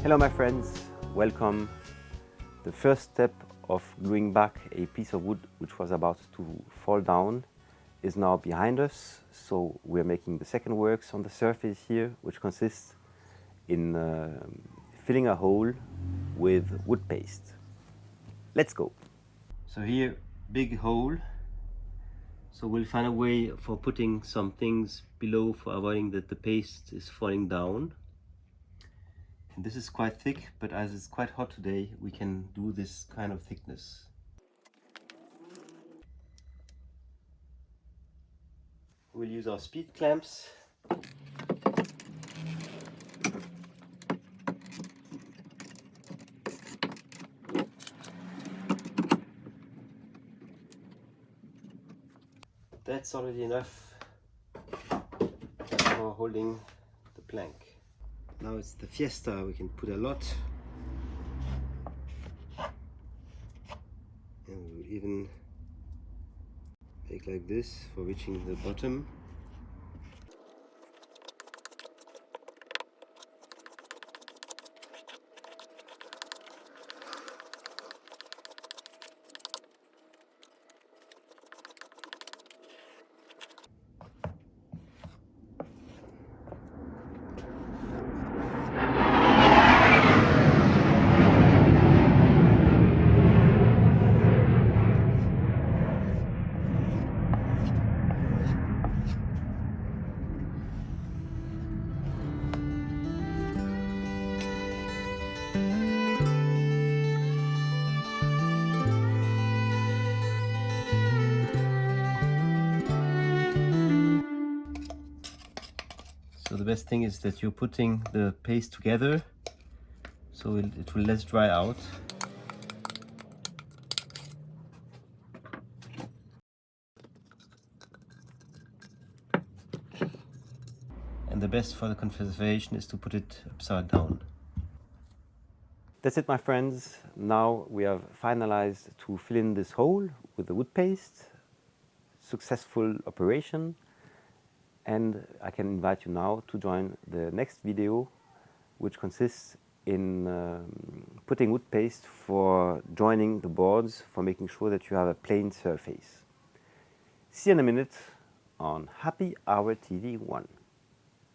Hello my friends, welcome. The first step of gluing back a piece of wood which was about to fall down is now behind us. So we're making the second works on the surface here, which consists in filling a hole with wood paste. Let's go. So here, big hole. So we'll find a way for putting some things below for avoiding that the paste is falling down. And this is quite thick, but as it's quite hot today, we can do this kind of thickness. We'll use our speed clamps. That's already enough for holding the plank. Now it's the Fiesta, we can put a lot. And we'll even make like this for reaching the bottom. So the best thing is that you're putting the paste together, so it will less dry out. And the best for the conservation is to put it upside down. That's it my friends. Now we have finalized to fill in this hole with the wood paste. Successful operation. And I can invite you now to join the next video, which consists in putting wood paste for joining the boards, for making sure that you have a plain surface. See you in a minute on Happy Hour TV 1.